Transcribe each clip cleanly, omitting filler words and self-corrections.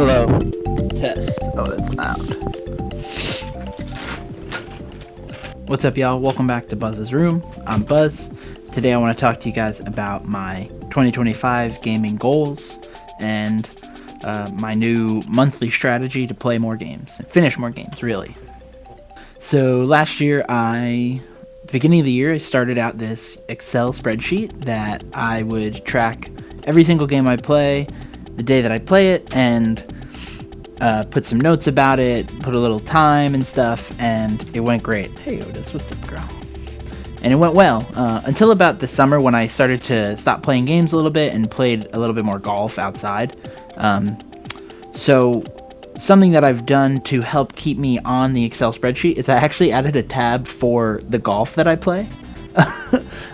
Hello. Test. Oh, that's loud. What's up, y'all? Welcome back to Buzz's Room. I'm Buzz. Today I want to talk to you guys about my 2025 gaming goals and my new monthly strategy to play more games and finish more games, really. So last year, beginning of the year, I started out this Excel spreadsheet that I would track every single game I play, the day that I play it, and put some notes about it, put a little time and stuff, and it went great. Hey Otis, what's up, girl? And it went well until about the summer when I started to stop playing games a little bit and played a little bit more golf outside. So something that I've done to help keep me on the Excel spreadsheet is I actually added a tab for the golf that I play.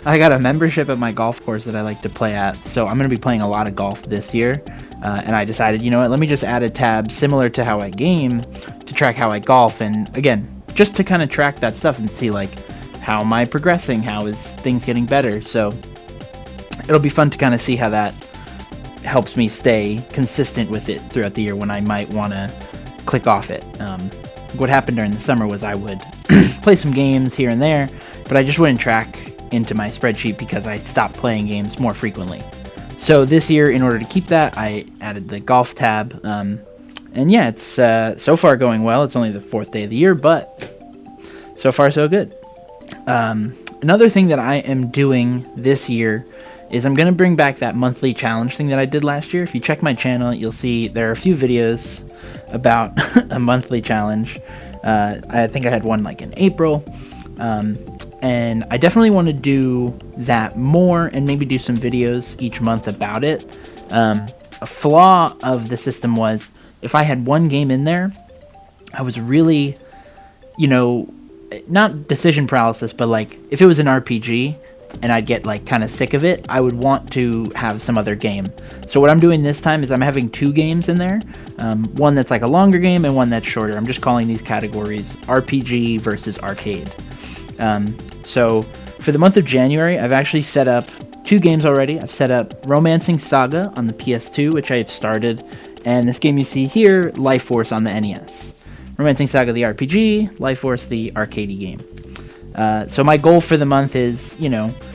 I got a membership at my golf course that I like to play at, so I'm going to be playing a lot of golf this year. And I decided, you know what, let me just add a tab similar to how I game to track how I golf. And again, just to kind of track that stuff and see, like, how am I progressing? How is things getting better? So it'll be fun to kind of see how that helps me stay consistent with it throughout the year when I might want to click off it. What happened during the summer was I would play some games here and there, but I just wouldn't track into my spreadsheet because I stopped playing games more frequently. So this year, in order to keep that, I added the golf tab. And yeah, it's so far going well. It's only the 4th day of the year, but so far so good. Another thing that I am doing this year is I'm going to bring back that monthly challenge thing that I did last year. If you check my channel, you'll see there are a few videos about a monthly challenge. I think I had one like in April. And I definitely want to do that more and maybe do some videos each month about it. A flaw of the system was if I had one game in there, I was really, not decision paralysis, but like if it was an RPG and I'd get like kind of sick of it, I would want to have some other game. So what I'm doing this time is I'm having 2 games in there. One that's like a longer game and one that's shorter. I'm just calling these categories RPG versus arcade. So for the month of January, I've actually set up 2 games already. I've set up Romancing Saga on the PS2, which I have started, and this game you see here, Life Force on the NES. Romancing Saga the RPG, Life Force the arcade game. So my goal for the month is,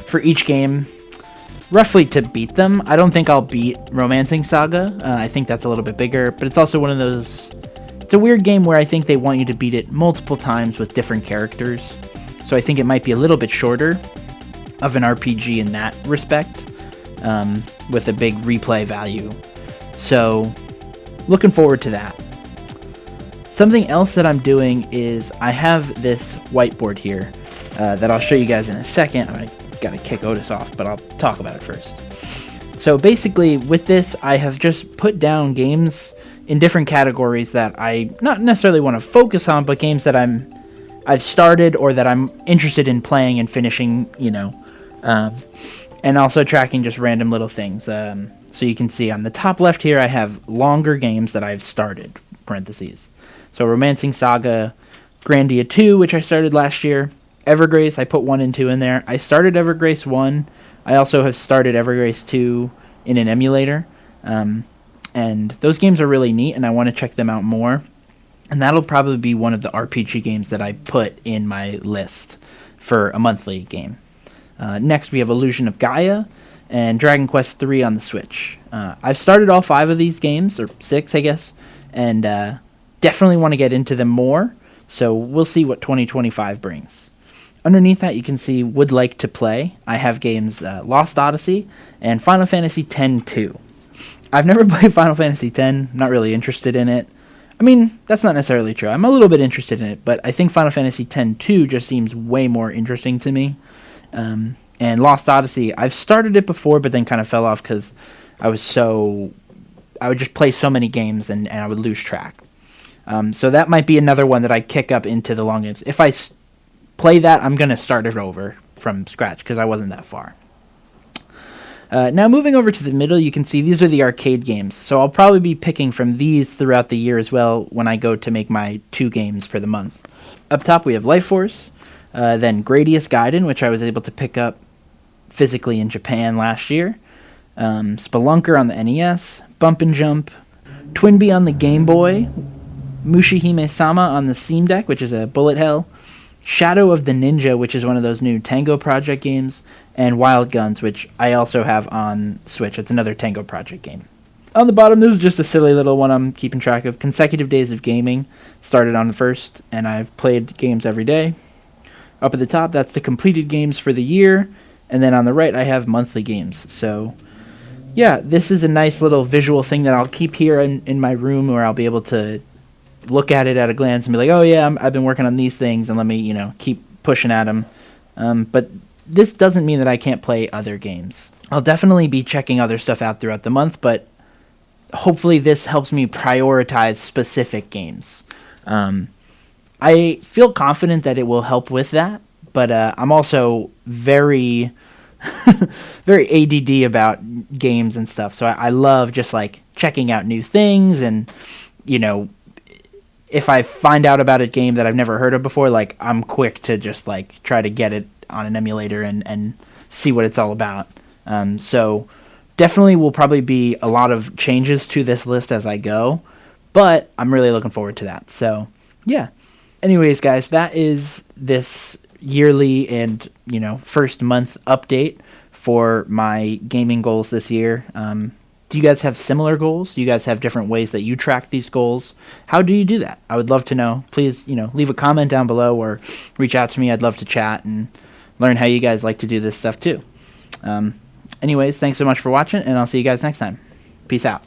for each game, roughly to beat them. I don't think I'll beat Romancing Saga. I think that's a little bit bigger, but it's also one of those... It's a weird game where I think they want you to beat it multiple times with different characters. So I think it might be a little bit shorter of an RPG in that respect, with a big replay value. So looking forward to that. Something else that I'm doing is I have this whiteboard here that I'll show you guys in a second. I gotta kick Otis off, but I'll talk about it first. So basically with this, I have just put down games in different categories that I not necessarily want to focus on, but games that I've started or that I'm interested in playing and finishing, and also tracking just random little things. So you can see on the top left here, I have longer games that I've started, parentheses. So Romancing Saga, Grandia 2, which I started last year. Evergrace, I put 1 and 2 in there. I started Evergrace 1. I also have started Evergrace 2 in an emulator. And those games are really neat, and I want to check them out more. And that'll probably be one of the RPG games that I put in my list for a monthly game. Next, we have Illusion of Gaia and Dragon Quest III on the Switch. I've started all 5 of these games, or 6, I guess, and definitely want to get into them more. So we'll see what 2025 brings. Underneath that, you can see Would Like to Play. I have games Lost Odyssey and Final Fantasy X-2. I've never played Final Fantasy X, not really interested in it. I mean, that's not necessarily true. I'm a little bit interested in it, but I think Final Fantasy X-2 just seems way more interesting to me. And Lost Odyssey, I've started it before, but then kind of fell off because I would just play so many games and I would lose track. So that might be another one that I kick up into the long games. If I play that, I'm going to start it over from scratch because I wasn't that far. Now moving over to the middle, you can see these are the arcade games. So I'll probably be picking from these throughout the year as well when I go to make my 2 games for the month. Up top we have Life Force, then Gradius Gaiden, which I was able to pick up physically in Japan last year, Spelunker on the NES, Bump and Jump, Twinbee on the Game Boy, Mushihime-sama on the Steam Deck, which is a bullet hell, Shadow of the Ninja, which is one of those new Tango Project games, and Wild Guns, which I also have on Switch. It's another Tango Project game. On the bottom, this is just a silly little one I'm keeping track of. Consecutive days of gaming. Started on the 1st, and I've played games every day. Up at the top, that's the completed games for the year. And then on the right, I have monthly games. So, yeah, this is a nice little visual thing that I'll keep here in my room, where I'll be able to look at it at a glance and be like, oh, yeah, I've been working on these things, and let me, keep pushing at them. But this doesn't mean that I can't play other games. I'll definitely be checking other stuff out throughout the month, but hopefully this helps me prioritize specific games. I feel confident that it will help with that, but I'm also very, very ADD about games and stuff. So I love just like checking out new things, and if I find out about a game that I've never heard of before, like I'm quick to just like try to get it on an emulator and see what it's all about. So definitely will probably be a lot of changes to this list as I go, but I'm really looking forward to that. So, yeah. Anyways, guys, that is this yearly and, first month update for my gaming goals this year. Do you guys have similar goals? Do you guys have different ways that you track these goals? How do you do that? I would love to know. Please, leave a comment down below or reach out to me. I'd love to chat and learn how you guys like to do this stuff too. Anyways, thanks so much for watching, and I'll see you guys next time. Peace out.